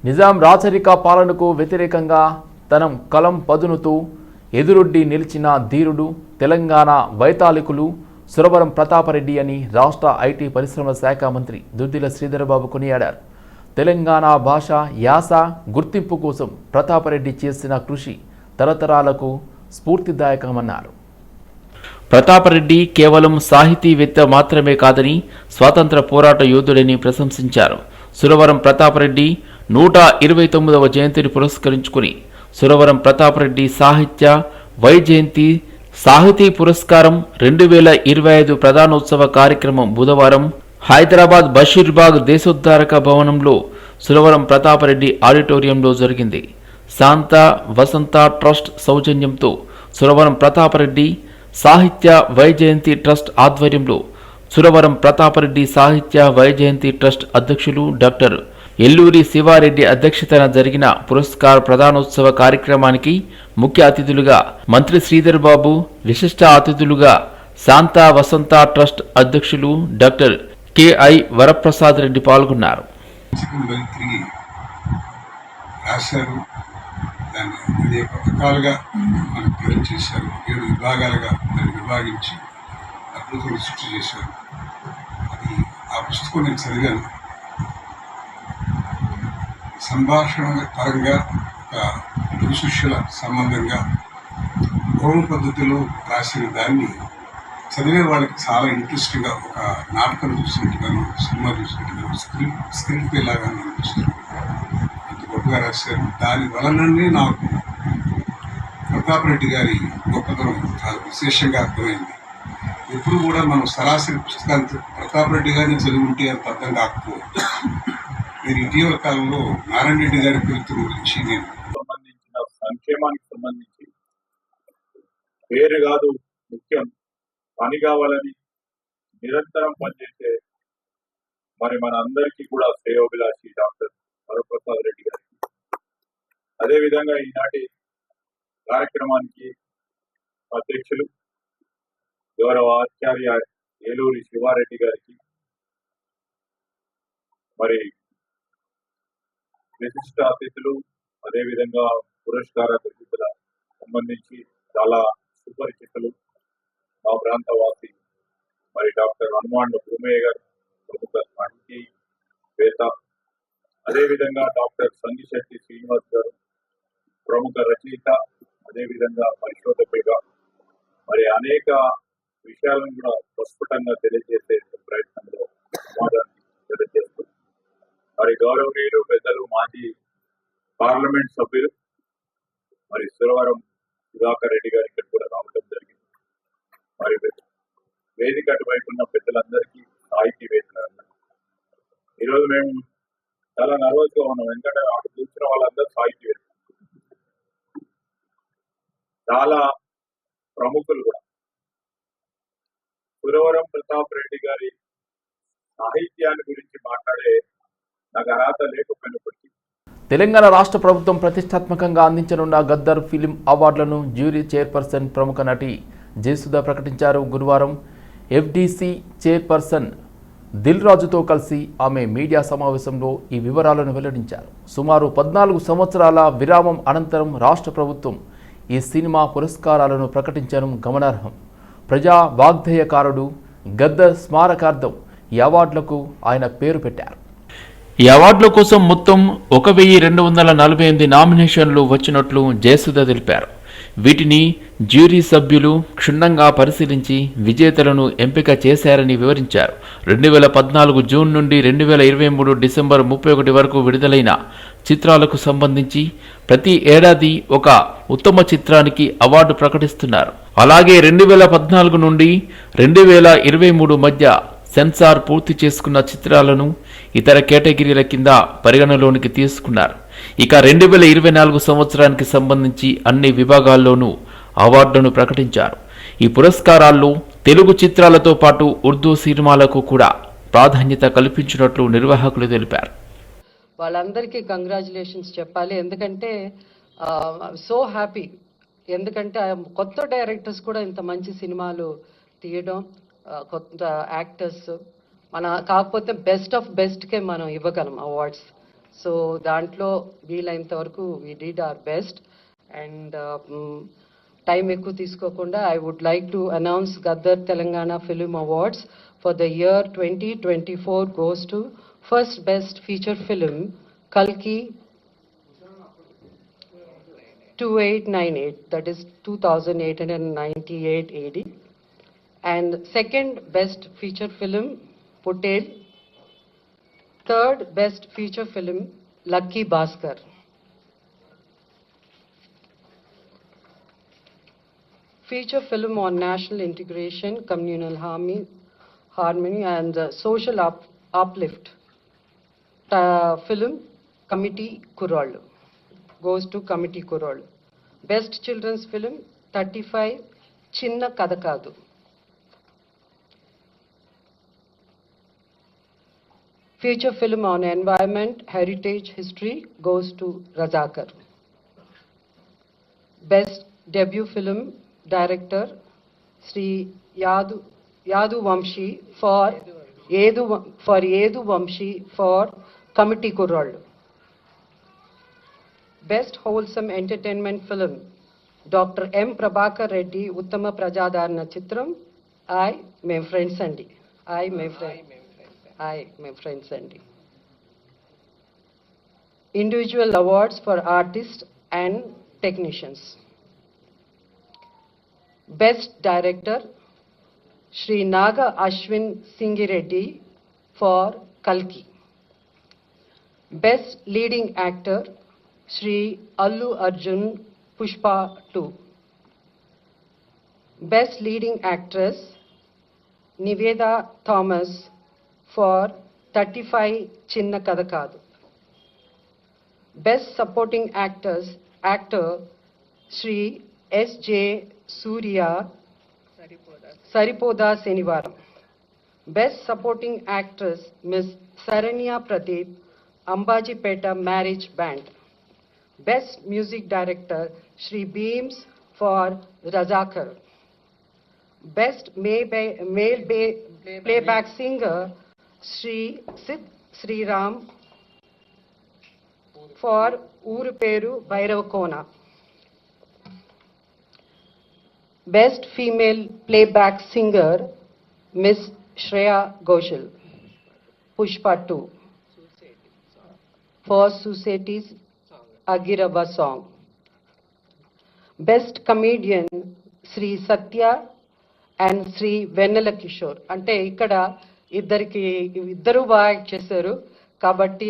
నిజాం రాచరిక పాలనకు వ్యతిరేకంగా తన కలం పదునుతూ ఎదురొడ్డి నిలిచిన ధీరుడు తెలంగాణ వైతాళికులు సురవరం ప్రతాపరెడ్డి అని రాష్ట్ర ఐటీ పరిశ్రమల శాఖ మంత్రి దుద్దిల శ్రీధరబాబు కొనియాడారు. తెలంగాణ భాష యాస గుర్తింపు కోసం ప్రతాపరెడ్డి చేసిన కృషి తరతరాలకు స్ఫూర్తిదాయకమన్నారు. ప్రతాపరెడ్డి కేవలం సాహితీవేత్త మాత్రమే కాదని స్వాతంత్ర పోరాట యోధుడని ప్రశంసించారు. సురవరం ప్రతాపరెడ్డి 129వ జయంతిని పురస్కరించుకుని సురవరం ప్రతాపరెడ్డి సాహిత్య వైజయంతి సాహితీ పురస్కారం 2025 ప్రధానోత్సవ కార్యక్రమం బుధవారం హైదరాబాద్ బషీర్బాగ్ దేశోద్ధారక భవనంలో సురవరం ప్రతాపరెడ్డి ఆడిటోరియంలో జరిగింది. శాంత వసంత ట్రస్ట్ సౌజన్యంతో సురవరం ప్రతాపరెడ్డి సాహిత్య వైజయంతి ట్రస్ట్ ఆధ్వర్యంలో సురవరం ప్రతాపరెడ్డి సాహిత్య వైజయంతి ట్రస్ట్ అధ్యక్షులు డాక్టర్ ఎల్లూరి శివారెడ్డి అధ్యక్షతన జరిగిన పురస్కార ప్రధానోత్సవ కార్యక్రమానికి ముఖ్య అతిథులుగా మంత్రి శ్రీధర్ బాబు, విశిష్ట అతిథులుగా శాంత వసంత ట్రస్ట్ అధ్యక్షులు డాక్టర్ కెఐ వరప్రసాద్ రెడ్డి పాల్గొన్నారు. సంభాషణ పరంగా గురు శిష్యుల సంబంధంగా గౌరవ పద్ధతిలో రాసిన దాన్ని చదివే వాళ్ళకి చాలా ఇంట్రెస్టింగ్గా ఒక నాటకం చూసినట్టుగాను సినిమా చూసినట్టుగాను స్క్రీన్ ప్లే లాగా అనిపిస్తుంది. అంత గొప్పగా రాశారు. దాని వలననే నాకు ప్రతాపరెడ్డి గారి గొప్పతనం చాలా విశేషంగా అర్థమైంది. ఎప్పుడు కూడా మనం సరాసరి పుస్తకాలు ప్రతాపరెడ్డి గారిని చదివి ఉంటే అంత అర్థం కాకపోవచ్చు. నేను ఇటీవల కాలంలో నారాయణ రెడ్డి గారి కవిత్వం గురించి నేను సంబంధించిన సంక్షేమానికి సంబంధించి పేరు కాదు ముఖ్యం, పని కావాలని నిరంతరం పనిచేసే మరి మన అందరికీ కూడా శ్రేయోభిలాషి డాక్టర్ వరప్రసాద్ రెడ్డి గారికి, అదేవిధంగా ఈనాటి కార్యక్రమానికి అధ్యక్షులు గౌరవ ఆచార్య ఏలూరి శివారెడ్డి గారికి, మరి విశిష్ట అతిథులు, అదేవిధంగా పురస్కార గ్రహీతల సంబంధించి చాలా సుపరిచితులు మా ప్రాంతవాసి మరి డాక్టర్ హనుమాన్ భూమయ్య గారు, ప్రముఖ సాహితీవేత్త, అదేవిధంగా డాక్టర్ సంగిశెట్టి శ్రీనివాస్ గారు, ప్రముఖ రచయిత, అదేవిధంగా పరిశోధకులుగా మరి అనేక విషయాలను కూడా ప్రస్ఫుటంగా తెలియజేసే ప్రయత్నంలో సమాజాన్ని తెలియజేస్తూ మరి గౌరవనీయులు పెద్దలు మాజీ పార్లమెంట్ సభ్యులు మరి సురవరం సుధాకర్ రెడ్డి గారి ఇక్కడ కూడా రావడం జరిగింది. మరి వేదిక అటువైపు ఉన్న పెద్దలందరికీ సాహితీవేత్తలు ఈరోజు మేము చాలా నర్వస్ గా ఉన్నాం. ఎందుకంటే అటు కూర్చున్న వాళ్ళందరూ సాహితీవేత్తలు, చాలా ప్రముఖులు కూడా. సురవరం ప్రతాప్ రెడ్డి గారి సాహిత్యాన్ని గురించి మాట్లాడే నాకు అర్హత లేకపోయినప్పటికీ తెలంగాణ రాష్ట్ర ప్రభుత్వం ప్రతిష్టాత్మకంగా అందించనున్న గద్దర్ ఫిలిం అవార్డులను జ్యూరీ చైర్పర్సన్ ప్రముఖ నటి జయసుధ ప్రకటించారు. గురువారం ఎఫ్డీసీ చైర్పర్సన్ దిల్ రాజుతో కలిసి ఆమె మీడియా సమావేశంలో ఈ వివరాలను వెల్లడించారు. సుమారు 14 సంవత్సరాల విరామం అనంతరం రాష్ట్ర ప్రభుత్వం ఈ సినిమా పురస్కారాలను ప్రకటించడం గమనార్హం. ప్రజా వాగ్దేయకారుడు గద్దర్ స్మారకార్థం ఈ అవార్డులకు ఆయన పేరు పెట్టారు. ఈ అవార్డుల కోసం మొత్తం 1248 నామినేషన్లు వచ్చినట్లు జయసుధ తెలిపారు. వీటిని జ్యూరీ సభ్యులు క్షుణ్ణంగా పరిశీలించి విజేతలను ఎంపిక చేశారని వివరించారు. 2014 జూన్ నుండి 2023 డిసెంబర్ 31 వరకు విడుదలైన చిత్రాలకు సంబంధించి ప్రతి ఏడాది ఒక ఉత్తమ చిత్రానికి అవార్డు ప్రకటిస్తున్నారు. అలాగే 2014 నుండి 2023 మధ్య సెన్సార్ పూర్తి చేసుకున్న చిత్రాలను ఇతర కేటగిరీల కింద పరిగణలోనికి తీసుకున్నారు. ఇక 2024 సంవత్సరానికి సంబంధించి అన్ని విభాగాల్లోనూ అవార్డులను ప్రకటించారు. ఈ పురస్కారాల్లో తెలుగు చిత్రాలతో పాటు ఉర్దూ సినిమాలకు కూడా ప్రాధాన్యత కల్పించినట్లు నిర్వాహకులు తెలిపారు. వాళ్ళందరికీ కంగ్రాచులేషన్స్ చెప్పాలి. ఎందుకంటే సో హ్యాపీ, ఎందుకంటే కొత్త డైరెక్టర్స్ కూడా ఇంత మంచి సినిమాలు తీయడం, కొత్త యాక్టర్స్ మన కాకపోతే బెస్ట్ ఆఫ్ బెస్ట్కే మనం ఇవ్వగలం అవార్డ్స్. సో దాంట్లో వీలైనంత వరకు we did our best. And time ఎక్కువ తీసుకోకుండా I would like to announce Gaddar Telangana film awards for the year 2024 goes to first best feature film కల్కి 2898, that is 2898 AD. And second best feature film Patel. Third best feature film Lucky Bhaskar. Feature film on national integration, communal harmony and social uplift. Film Committee Kurol goes to Committee Kurol. Best children's film 35 Chinna Kadakadu. Feature film on environment, heritage, history goes to Razakar. Best debut film director Sri Yadu Vamshi for Yedu Vamshi for Committee Kurol. Best wholesome entertainment film Dr. M. Prabhakar Reddy Uttama Prajadarana Chitram I, my friends Sandy. My friends Sandy. Individual awards for artists and technicians. Best director Sri Naga Ashwin Singhi Reddy for Kalki. Best leading actor Sri Allu Arjun Pushpa 2. Best leading actress Niveda Thomas for 35 Chinna Kadakadu. Best supporting actor Sri S.J. Surya Saripoda Senivaram. Best supporting actress Ms. Saranya Pradeep Ambajipeta Marriage Band. Best music director Shri Beams for Razakar. Best male playback singer Shri Sid Sri Ram for Uruperu Bairavakona. Best female playback singer Miss Shreya Ghoshal Pushpa 2 for Society's Agirava song. Best comedian Sri Satya and Sri Vennela Kishore. అంటే ఇక్కడ ఇద్దరు బాగా act చేశారు కాబట్టి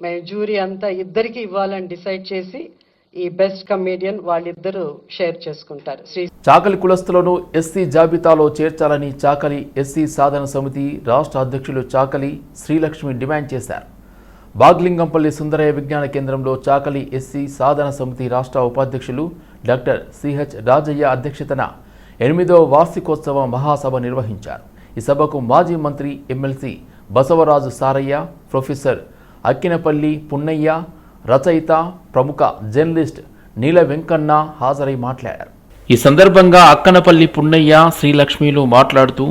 మేము jury అంతా ఇద్దరికి ఇవ్వాలని డిసైడ్ చేసి ఈ బెస్ట్ కమేడియన్ వాళ్ళిద్దరూ షేర్ చేసుకుంటారు. చాకలి కులస్తులను ఎస్సీ జాబితాలో చేర్చాలని చాకలి ఎస్సీ సాధన సమితి రాష్ట్ర అధ్యక్షులు చాకలి శ్రీలక్ష్మి డిమాండ్ చేశారు. బాగ్లింగంపల్లి సుందరయ్య విజ్ఞాన కేంద్రంలో చాకలి ఎస్సీ సాధన సమితి రాష్ట్ర ఉపాధ్యక్షులు డాక్టర్ సిహెచ్ రాజయ్య అధ్యక్షతన 8వ వార్షికోత్సవ మహాసభ నిర్వహించారు. ఈ సభకు మాజీ మంత్రి ఎమ్మెల్సీ బసవరాజు సారయ్య, ప్రొఫెసర్ అక్కినపల్లి పున్నయ్య, రచయిత ప్రముఖ జర్నలిస్ట్ నీల వెంకన్న హాజరై మాట్లాడారు. ఈ సందర్భంగా అక్కనపల్లి పున్నయ్య, శ్రీలక్ష్మిలు మాట్లాడుతూ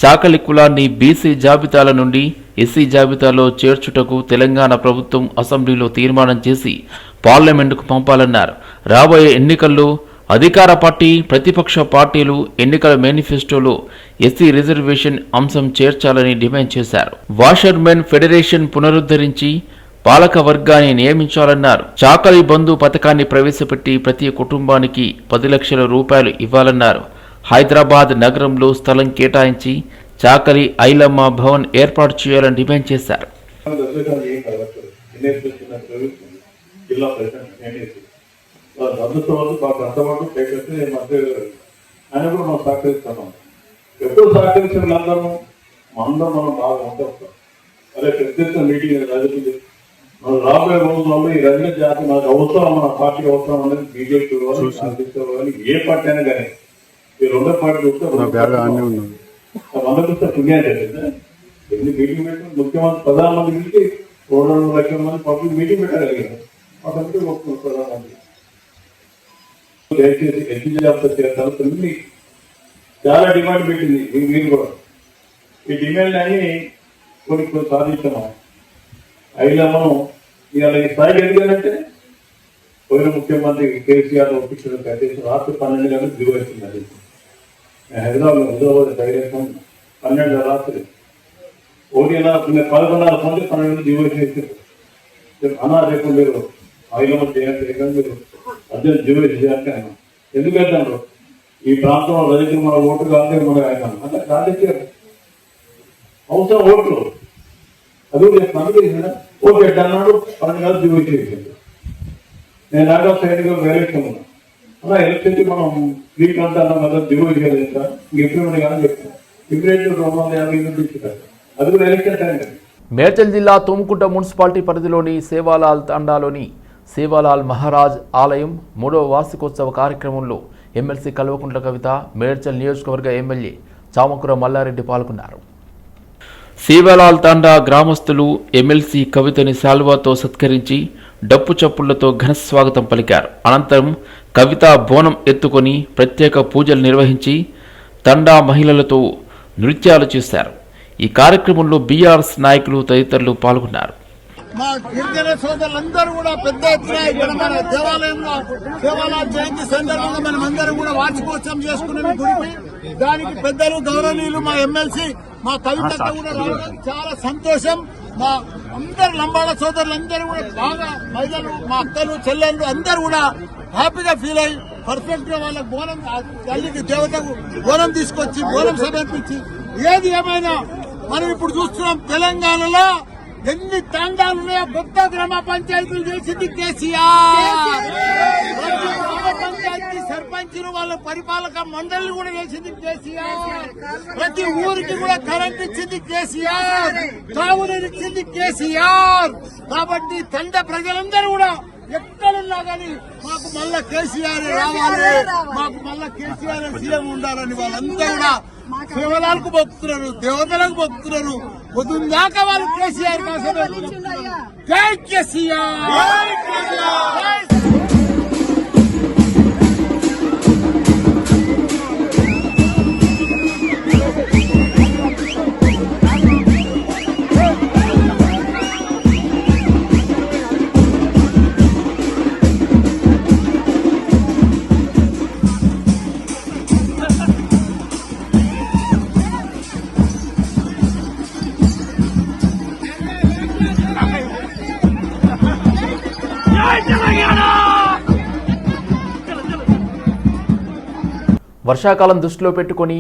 చాకలి కులాన్ని బీసీ జాబితాల నుండి ఎస్సీ జాబితాలో చేర్చుటకు తెలంగాణ ప్రభుత్వం అసెంబ్లీలో తీర్మానం చేసి పార్లమెంటుకు పంపాలన్నారు. రాబోయే ఎన్నికల్లో అధికార పార్టీ, ప్రతిపక్ష పార్టీలు ఎన్నికల మేనిఫెస్టోలో ఎస్సీ రిజర్వేషన్ అంశం చేర్చాలని డిమాండ్ చేశారు. వాషర్మెన్ ఫెడరేషన్ పునరుద్ధరించి పాలక వర్గాన్ని నియమించాలన్నారు. చాకలి బంధు పథకాన్ని ప్రవేశపెట్టి ప్రతి కుటుంబానికి 10 లక్షల రూపాయలు ఇవ్వాలన్నారు. హైదరాబాద్ నగరంలో స్థలం కేటాయించి చాకలి ఐలమ్మ భవన్ ఏర్పాటు చేయాలని డిమాండ్ చేశారు. ఎప్పుడు సహకరించిన మనం బాగా ఉంటాం. అదే ప్రత్యేక మీటింగ్ రాజకీయ మన రాబోయే రోజుల్లో ఈ రజన జాతి మనకు అవసరం, మన పార్టీ అవసరం అనేది బీజేపీ కానీ ఏ పార్టీ అయినా కానీ ఈ రెండో పార్టీ చూస్తే 100% పుణ్యం జరిగింది. ఎన్ని మీటింగ్ పెట్టి ముఖ్యమంత్రి ప్రధానమంత్రి నుంచి 2 లక్షల మంది పబ్లిక్ మీటింగ్ పెట్టగలిగారు. అతనికి ప్రధానమంత్రి దయచేసి ఎస్సీ జాబితా చేయాలి. చాలా డిమాండ్ పెట్టింది మీరు కూడా. ఈ డిమాండ్ అని కొన్ని సాధించాము. ఐలమ్మను ఇవాళ ఈ స్థాయికి ఎందుకంటే పోయిన ముఖ్యమంత్రి కేసీఆర్ ఒప్పించిన కట్టేసి రాత్రి 12 గంటలకు దిగువచ్చింది. అది హైదరాబాద్ డైరెక్షన్ 12 రాత్రి 11:30 మంది 12 దిగువచ్చేసి అన్నా రేపు మీరు ఆయిలమ్మ చేయాలి మీరు అర్జెంట్ దిగువచ్చి చేయాలంటే ఆయన ఎందుకంటారు ఈ ప్రాంతంలో రైతులు మన ఓటు కాదు మన ఆయన అంటే రాజకీయాలు అవసరం ఓట్లు అది చెప్తాను ఓటు పెట్టన్నాడు 12 గంటలు దిగువచ్చేసింది. నేను నాగా సైనికులు ఎలక్షన్ ఉన్నా అలా ఎలక్షన్కి మనం వీక్ అంటున్నాం కదా దిగువ చేయాలి సార్ ఇంప్రూవ్మెంట్ కానీ చెప్తాను ఇంప్రూవ్మెంట్ 250 యూనిట్లు ఇచ్చారు అది కూడా ఎలక్షన్ టైం. మేడ్చల్ జిల్లా తుమ్కుంట మున్సిపాలిటీ పరిధిలోని సేవాలాల్ తండాలోని సేవాలాల్ మహారాజ్ ఆలయం 3వ వార్షికోత్సవ కార్యక్రమంలో ఎమ్మెల్సీ కల్వకుంట్ల కవిత, మేడ్చల్ నియోజకవర్గ ఎమ్మెల్యే చామకూర మల్లారెడ్డి పాల్గొన్నారు. సేవాలాల్ తండా గ్రామస్తులు ఎమ్మెల్సీ కవితని శాల్వాతో సత్కరించి డప్పు చప్పుళ్లతో ఘన స్వాగతం పలికారు. అనంతరం కవిత బోనం ఎత్తుకొని ప్రత్యేక పూజలు నిర్వహించి తండా మహిళలతో నృత్యాలు చేశారు. ఈ కార్యక్రమంలో బీఆర్ఎస్ నాయకులు తదితరులు పాల్గొన్నారు. మా గిరిజన సోదరులందరూ కూడా పెద్ద ఎత్తున ఇక్కడ మన దేవాలయంలో సేవాలాల్ జయంతి సందర్భంగా మనం అందరం కూడా వార్షికోత్సవం చేసుకునే గుడికి దానికి పెద్దలు గౌరవనీయులు మా ఎమ్మెల్సీ మా కవితతో కూడా రావడం చాలా సంతోషం. మా అందరు లంబాడ సోదరులందరూ కూడా బాగా మహిళలు మా అక్కలు చెల్లెళ్ళు అందరూ కూడా హ్యాపీగా ఫీల్ అయ్యి పర్ఫెక్ట్ గా వాళ్ళకి బోనం తల్లికి దేవతకు బోనం తీసుకొచ్చి బోనం సమర్పించి ఏది ఏమైనా మనం ఇప్పుడు చూస్తున్నాం తెలంగాణలో ఎన్ని తాండాలు ఉన్నాయో కొత్త గ్రామ పంచాయతీలు చేసింది కేసీఆర్. గ్రామ పంచాయతీ సర్పంచులు వాళ్ళ పరిపాలక మండలిని కూడా చేసింది కేసీఆర్. ప్రతి ఊరికి కూడా కరెంట్ ఇచ్చింది కేసీఆర్, తాగునీరు ఇచ్చింది కేసీఆర్. కాబట్టి తండ ప్రజలందరూ కూడా ఎక్కడున్నా కానీ మాకు మళ్ళా కేసీఆర్ రావాలి, మాకు మళ్ళా కేసీఆర్ సీఎం ఉండాలని వాళ్ళందరూ కూడా సేవలకు మొక్కుతున్నారు, దేవతలకు మొక్కుతున్నారు. పొద్దున్నాక వాళ్ళు కేసీఆర్ కోసం జై కేసీఆర్. వర్షాకాలం దృష్టిలో పెట్టుకుని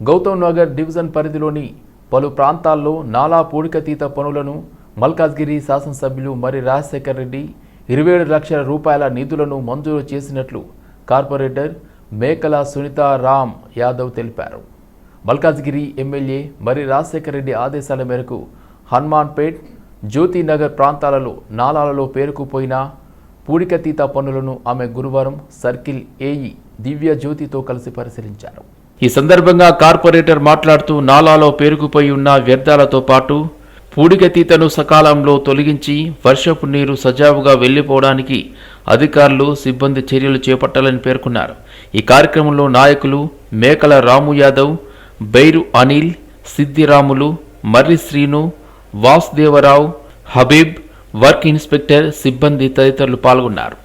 గౌతమ్ నగర్ డివిజన్ పరిధిలోని పలు ప్రాంతాల్లో నాలా పూడికతీత పనులను మల్కాజ్గిరి శాసనసభ్యులు మరి రాజశేఖర్ రెడ్డి 27 లక్షల రూపాయల నిధులను మంజూరు చేసినట్లు కార్పొరేటర్ మేకల సునీతా రామ్ యాదవ్ తెలిపారు. మల్కాజ్గిరి ఎమ్మెల్యే మరి రాజశేఖర్ రెడ్డి ఆదేశాల మేరకు హనుమాన్పేట్, జ్యోతినగర్ ప్రాంతాలలో నాలాలలో పేరుకుపోయిన పూడికతీత పనులను ఆమె గురువారం సర్కిల్ ఏఈ దివ్య జ్యోతితో కలిసి పరిశీలించారు. ఈ సందర్భంగా కార్పొరేటర్ మాట్లాడుతూ నాలాలో పేరుకుపోయి ఉన్న వ్యర్థాలతో పాటు పూడికతీతను సకాలంలో తొలగించి వర్షపు నీరు సజావుగా వెళ్లిపోవడానికి అధికారులు, సిబ్బంది చర్యలు చేపట్టాలని పేర్కొన్నారు. ఈ కార్యక్రమంలో నాయకులు మేకల రాము యాదవ్, బైరు అనిల్, సిద్దిరాములు, మర్రి శ్రీను, వాసుదేవరావు, హబీబ్, వర్క్ ఇన్స్పెక్టర్, సిబ్బంది తదితరులు పాల్గొన్నారు.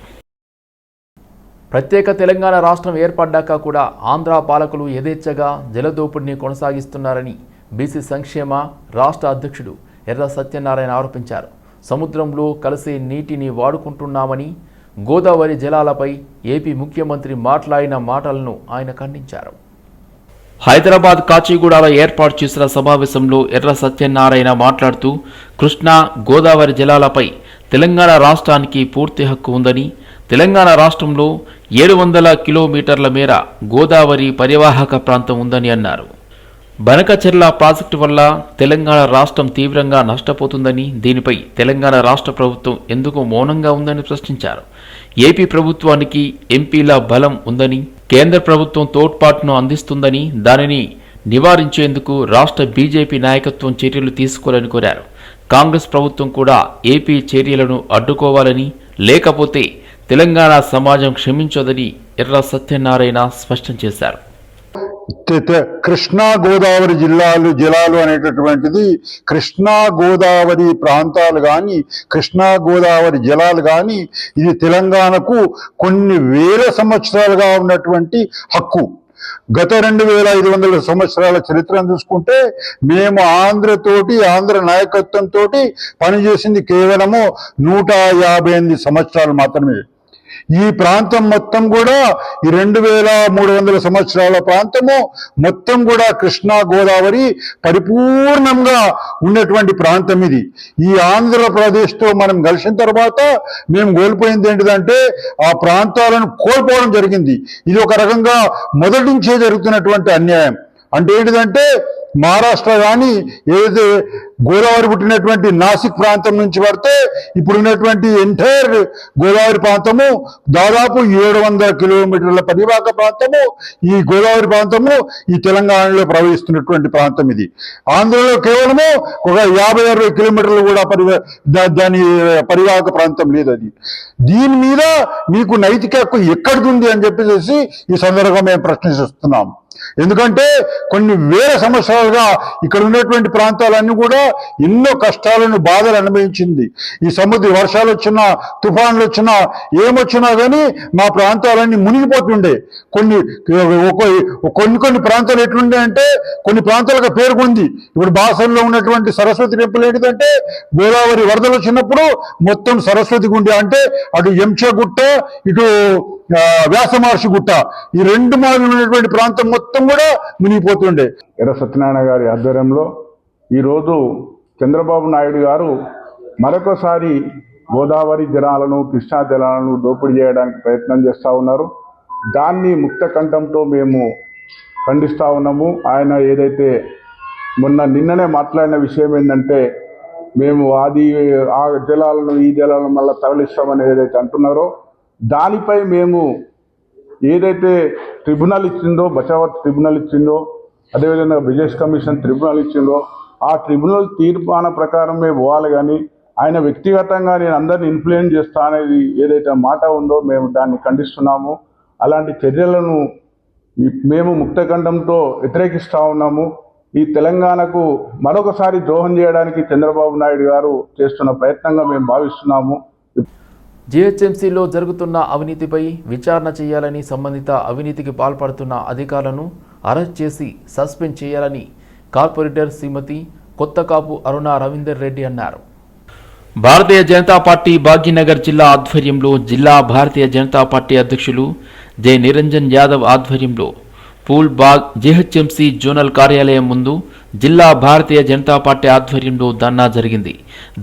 ప్రత్యేక తెలంగాణ రాష్ట్రం ఏర్పడ్డాక కూడా ఆంధ్ర పాలకులు యథేచ్ఛగా జలదోపిడిని కొనసాగిస్తున్నారని బీసీ సంక్షేమ రాష్ట్ర అధ్యక్షుడు ఎర్ర సత్యనారాయణ ఆరోపించారు. సముద్రంలో కలిసే నీటిని వాడుకుంటున్నామని, గోదావరి జలాలపై ఏపీ ముఖ్యమంత్రి మాట్లాడిన మాటలను ఆయన ఖండించారు. హైదరాబాద్ కాచిగూడలో ఏర్పాటు చేసిన సమావేశంలో ఎర్ర సత్యనారాయణ మాట్లాడుతూ కృష్ణా, గోదావరి జలాలపై తెలంగాణ రాష్ట్రానికి పూర్తి హక్కు ఉందని, తెలంగాణ రాష్ట్రంలో 700 కిలోమీటర్ల మేర గోదావరి పరివాహక ప్రాంతం ఉందని అన్నారు. బనకచెర్ల ప్రాజెక్టు వల్ల తెలంగాణ రాష్ట్రం తీవ్రంగా నష్టపోతుందని, దీనిపై తెలంగాణ రాష్ట్ర ప్రభుత్వం ఎందుకు మౌనంగా ఉందని ప్రశ్నించారు. ఏపీ ప్రభుత్వానికి ఎంపీల బలం ఉందని, కేంద్ర ప్రభుత్వం తోడ్పాటును అందిస్తుందని, దానిని నివారించేందుకు రాష్ట్ర బీజేపీ నాయకత్వం చర్యలు తీసుకోవాలని కోరారు. కాంగ్రెస్ ప్రభుత్వం కూడా ఏపీ చర్యలను అడ్డుకోవాలని, లేకపోతే తెలంగాణ సమాజం క్షమించదని ఎర్ర సత్యనారాయణ స్పష్టం చేశారు. కృష్ణా గోదావరి జలాలు అనేటటువంటిది కృష్ణా గోదావరి ప్రాంతాలు కానీ కృష్ణా గోదావరి జలాలు కానీ ఇది తెలంగాణకు కొన్ని వేల సంవత్సరాలుగా ఉన్నటువంటి హక్కు. గత 2500 సంవత్సరాల చరిత్రను చూసుకుంటే మేము ఆంధ్ర నాయకత్వంతో పనిచేసింది కేవలము 158 సంవత్సరాలు మాత్రమే. ఈ ప్రాంతం మొత్తం కూడా ఈ 2300 సంవత్సరాల ప్రాంతము మొత్తం కూడా కృష్ణా గోదావరి పరిపూర్ణంగా ఉన్నటువంటి ప్రాంతం ఇది. ఈ ఆంధ్రప్రదేశ్తో మనం కలిసిన తర్వాత మేము కోల్పోయింది ఏంటిదంటే ఆ ప్రాంతాలను కోల్పోవడం జరిగింది. ఇది ఒక రకంగా మొదటి నుంచే జరుగుతున్నటువంటి అన్యాయం. అంటే ఏంటిదంటే మహారాష్ట్ర కానీ ఏదైతే గోదావరి పుట్టినటువంటి నాసిక్ ప్రాంతం నుంచి పడితే ఇప్పుడున్నటువంటి ఎంటైర్ గోదావరి ప్రాంతము దాదాపు 700 కిలోమీటర్ల పరివాహక ప్రాంతము ఈ గోదావరి ప్రాంతము ఈ తెలంగాణలో ప్రవహిస్తున్నటువంటి ప్రాంతం ఇది. ఆంధ్రలో కేవలము ఒక 50-60 కిలోమీటర్లు కూడా దాని పరివాహక ప్రాంతం లేదు. అది దీని మీద మీకు నైతిక హక్కు ఎక్కడిది అని చెప్పేసి ఈ సందర్భంగా మేము ప్రశ్నిస్తున్నాం. ఎందుకంటే కొన్ని వేల సంవత్సరాలుగా ఇక్కడ ఉన్నటువంటి ప్రాంతాలన్నీ కూడా ఎన్నో కష్టాలను బాధలు అనుభవించింది. ఈ సముద్ర వర్షాలు వచ్చినా తుఫాన్లు వచ్చినా ఏమొచ్చినా కానీ మా ప్రాంతాలన్నీ మునిగిపోతుండే. కొన్ని ప్రాంతాలు ఎట్లుండే అంటే కొన్ని ప్రాంతాలకు పేరుకుంది. ఇప్పుడు బాసల్లో ఉన్నటువంటి సరస్వతి టెంపుల్ ఏంటిదంటే గోదావరి వరదలు వచ్చినప్పుడు మొత్తం సరస్వతి గుండె అంటే అటు ఎంచగుట్ట ఇటు వ్యాసమహర్షి గుట్ట ఈ రెండు మార్లు ఉన్నటువంటి ప్రాంతం మొత్తం కూడా మునిగిపోతుండే. ఎర్ర సత్యనారాయణ గారి ఆధ్వర్యంలో ఈరోజు చంద్రబాబు నాయుడు గారు మరొకసారి గోదావరి జలాలను కృష్ణా జలాలను దోపిడీ చేయడానికి ప్రయత్నం చేస్తూ ఉన్నారు. దాన్ని ముక్త కంఠంతో మేము ఖండిస్తూ ఉన్నాము. ఆయన ఏదైతే నిన్ననే మాట్లాడిన విషయం ఏంటంటే మేము ఆ జలాలను ఈ జలాలను మళ్ళీ తరలిస్తామని ఏదైతే అంటున్నారో దానిపై మేము ఏదైతే ట్రిబ్యునల్ ఇచ్చిందో బచావత్ ట్రిబ్యునల్ ఇచ్చిందో అదేవిధంగా బ్రిజేష్ కమిషన్ ట్రిబ్యునల్ ఇచ్చిందో ఆ ట్రిబ్యునల్ తీర్మాన ప్రకారమే పోవాలి. కానీ ఆయన వ్యక్తిగతంగా నేను అందరిని ఇన్ఫ్లుయెన్స్ చేస్తా అనేది ఏదైతే మాట ఉందో మేము దాన్ని ఖండిస్తున్నాము. అలాంటి చర్యలను మేము ముక్తకంఠంతో వ్యతిరేకిస్తూ ఉన్నాము. ఈ తెలంగాణకు మరొకసారి ద్రోహం చేయడానికి చంద్రబాబు నాయుడు గారు చేస్తున్న ప్రయత్నంగా మేము భావిస్తున్నాము. జీహెచ్ఎంసీలో జరుగుతున్న అవినీతిపై విచారణ చేయాలని, సంబంధిత అవినీతికి పాల్పడుతున్న అధికారులను అరెస్ట్ చేసి సస్పెండ్ చేయాలని కార్పొరేటర్ శ్రీమతి కొత్తకాపు అరుణ రవీందర్ రెడ్డి అన్నారు. భారతీయ జనతా పార్టీ భాగ్యనగర్ జిల్లా ఆధ్వర్యంలో జిల్లా భారతీయ జనతా పార్టీ అధ్యక్షులు జె నిరంజన్ యాదవ్ ఆధ్వర్యంలో పూల్ బాగ్ జీహెచ్ఎంసీ జోనల్ కార్యాలయం ముందు జిల్లా భారతీయ జనతా పార్టీ ఆధ్వర్యంలో ధర్నా జరిగింది.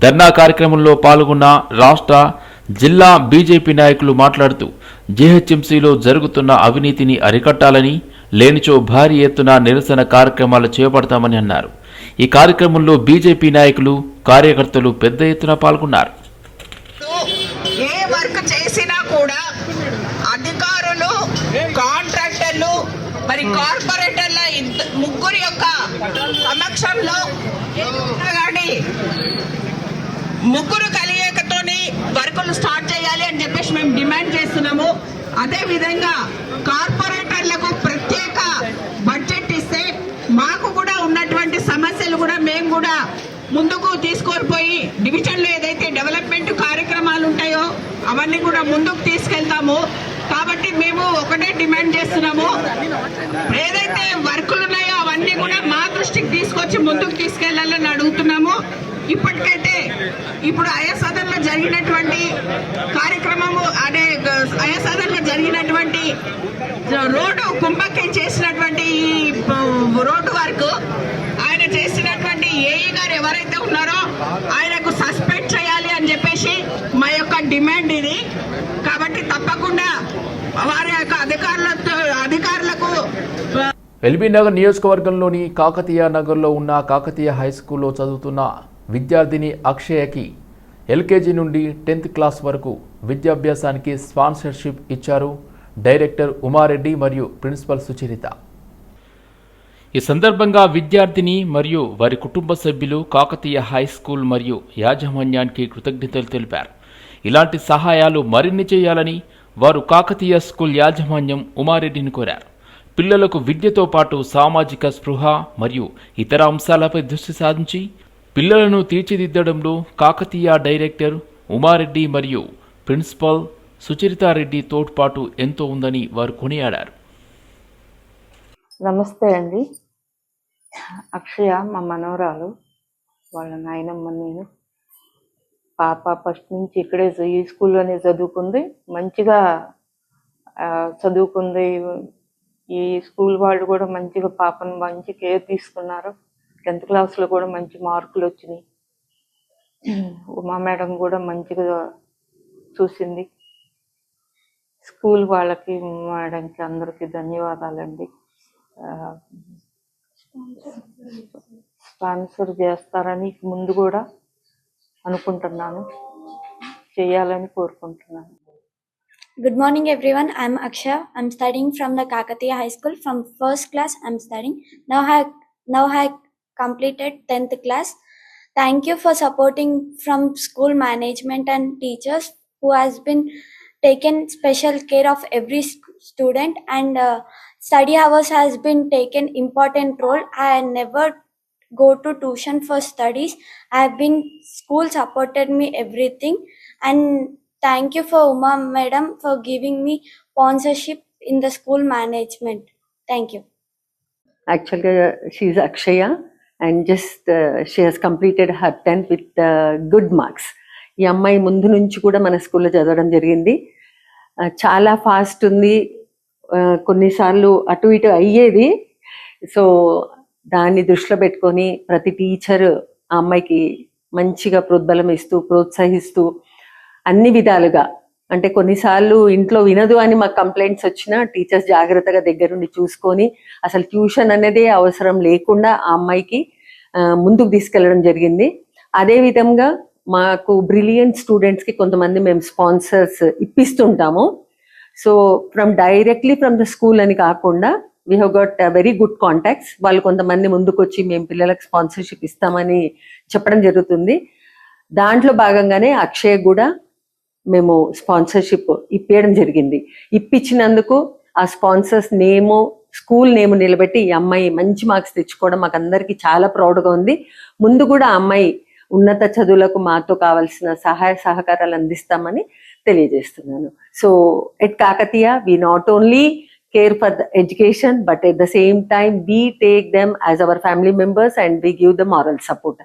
ధర్నా కార్యక్రమంలో పాల్గొన్న రాష్ట్ర జిల్లా బీజేపీ నాయకులు మాట్లాడుతూ జీహెచ్ఎంసీలో జరుగుతున్న అవినీతిని అరికట్టాలని, లేనిచో భారీ ఎత్తున నిరసన కార్యక్రమాలు చేపడతామని అన్నారు. ఈ కార్యక్రమంలో బీజేపీ నాయకులు, కార్యకర్తలు పెద్ద ఎత్తున పాల్గొన్నారు. ఏ వర్క్ చేసినా కూడా అధికారులు, కాంట్రాక్టర్లు మరి కార్పొరేటర్ల ముగ్గురు యొక్క సమక్షంలో ముగ్గురు కలియకతోని వర్కులు స్టార్ట్ చేయాలి అని చెప్పేసి మేము డిమాండ్ చేస్తున్నాము. అదే విధంగా కార్పొరేటర్లకు ప్రత్యేక బడ్జెట్ ఇస్తే మాకు కూడా ఉన్నటువంటి సమస్యలు కూడా మేము కూడా ముందుకు తీసుకొని పోయి డివిజన్లో ఏదైతే డెవలప్మెంట్ కార్యక్రమాలు ఉంటాయో అవన్నీ కూడా ముందుకు తీసుకెళ్తాము. కాబట్టి మేము ఒకటే డిమాండ్ చేస్తున్నాము, ఏదైతే వర్కులు ఉన్నాయో అవన్నీ కూడా మా దృష్టికి తీసుకొచ్చి ముందుకు తీసుకెళ్లాలని అడుగుతున్నాము. ఇప్పటికైతే ఇప్పుడు అయసదన్లో జరిగినటువంటి కార్యక్రమము అదే అయసదన్లో జరిగినటువంటి రోడ్డు కుంభకే చేసినటువంటి ఈ రోడ్డు వర్క్ ఆయన చేసినటువంటి ఏఈ గారు ఎవరైతే ఉన్నారో ఆయనకు సస్పెండ్ చేయాలి అని చెప్పేసి మా యొక్క డిమాండ్ ఇది. కాబట్టి తప్పకుండా వారి యొక్క అధికారులకు ఎల్బీ నగర్ నియోజకవర్గంలోని కాకతీయ నగర్లో ఉన్న కాకతీయ హై స్కూల్లో చదువుతున్న విద్యార్థిని అక్షయకి ఎల్కేజీ నుండి 10th క్లాస్ వరకు విద్యాభ్యాసానికి స్పాన్సర్షిప్ ఇచ్చారు డైరెక్టర్ ఉమారెడ్డి మరియు ప్రిన్సిపల్ సుచరిత. ఈ సందర్భంగా విద్యార్థిని మరియు వారి కుటుంబ సభ్యులు కాకతీయ హై స్కూల్ మరియు యాజమాన్యానికి కృతజ్ఞతలు తెలిపారు. ఇలాంటి సహాయాలు మరిన్ని చేయాలని వారు కాకతీయ స్కూల్ యాజమాన్యం ఉమారెడ్డిని కోరారు. పిల్లలకు విద్యతో పాటు సామాజిక స్పృహ మరియు ఇతర అంశాలపై దృష్టి సారించి పిల్లలను తీర్చిదిద్దడంలో కాకతీయ డైరెక్టర్ ఉమారెడ్డి మరియు ప్రిన్సిపల్ సుచరితారెడ్డి తోడ్పాటు ఎంతో ఉందని వారు కొనియాడారు. నమస్తే అండి. అక్షయ మా మనవరాలు, వాళ్ళ నాయనమ్మ నేను. పాప ఫస్ట్ నుంచి ఇక్కడే ఈ స్కూల్లోనే చదువుకుంది, మంచిగా చదువుకుంది. ఈ స్కూల్ వాళ్ళు కూడా మంచిగా పాపను మంచి కేర్ తీసుకున్నారు. 10th క్లాస్లో కూడా మంచి మార్కులు వచ్చినాయి. ఉమా మేడం కూడా మంచిగా చూసింది. స్కూల్ వాళ్ళకి, మేడంకి అందరికీ ధన్యవాదాలండి. స్పాన్సర్ చేస్తారని ముందు కూడా అనుకుంటున్నాను, చేయాలని కోరుకుంటున్నాను. Good morning everyone, I am Aksha. I am studying from the Kakatiya High School. From first class I am studying. Now I completed 10th class. Thank you for supporting from school management and teachers who has been taken special care of every student, and study hours has been taken important role. I never go to tuition for studies. I have been school supported me everything, and thank you for Uma madam for giving me sponsorship in the school management. Thank you. Actually, she is Akshaya, and just she has completed her 10th with good marks. ఈ అమ్మాయి ముందు నుంచి కూడా మన స్కూల్లో చదవడం జరిగింది. చాలా ఫాస్ట్ ఉంది, కొన్నిసార్లు అటు ఇటు అయ్యేది. సో దాన్ని దృష్టిలో పెట్టుకొని ప్రతి టీచర్ ఆ అమ్మాయికి మంచిగా ప్రోద్బలం ఇస్తూ, ప్రోత్సహిస్తూ అన్ని విధాలుగా, అంటే కొన్నిసార్లు ఇంట్లో వినదు అని మాకు కంప్లైంట్స్ వచ్చినా టీచర్స్ జాగ్రత్తగా దగ్గరుండి చూసుకొని అసలు ట్యూషన్ అనేది అవసరం లేకుండా ఆ అమ్మాయికి ముందుకు తీసుకెళ్లడం జరిగింది. అదేవిధంగా మాకు బ్రిలియంట్ స్టూడెంట్స్కి కొంతమంది మేము స్పాన్సర్స్ ఇప్పిస్తుంటాము. So directly from the school అని కాకుండా we have got very good contacts. వాళ్ళు కొంతమంది ముందుకు వచ్చి మేము పిల్లలకు స్పాన్సర్షిప్ ఇస్తామని చెప్పడం జరుగుతుంది. దాంట్లో భాగంగానే అక్షయ్ కూడా మేము స్పాన్సర్షిప్ ఇప్పించడం జరిగింది. ఇప్పించినందుకు ఆ స్పాన్సర్స్ నేము, స్కూల్ నేమ్ నిలబెట్టి ఈ అమ్మాయి మంచి మార్క్స్ తెచ్చుకోవడం మాకు అందరికీ చాలా ప్రౌడ్గా ఉంది. ముందు కూడా ఆ అమ్మాయి ఉన్నత చదువులకు మాతో కావాల్సిన సహాయ సహకారాలు అందిస్తామని తెలియజేస్తున్నాను. So at Kakatiya we not only care for the education, but at the same time we take them as our family members and we give the moral support.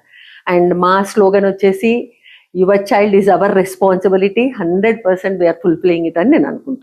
And మా స్లోగన్ వచ్చేసి your child is our responsibility, 100% we are fulfilling it అని నేను అనుకుంటున్నాను.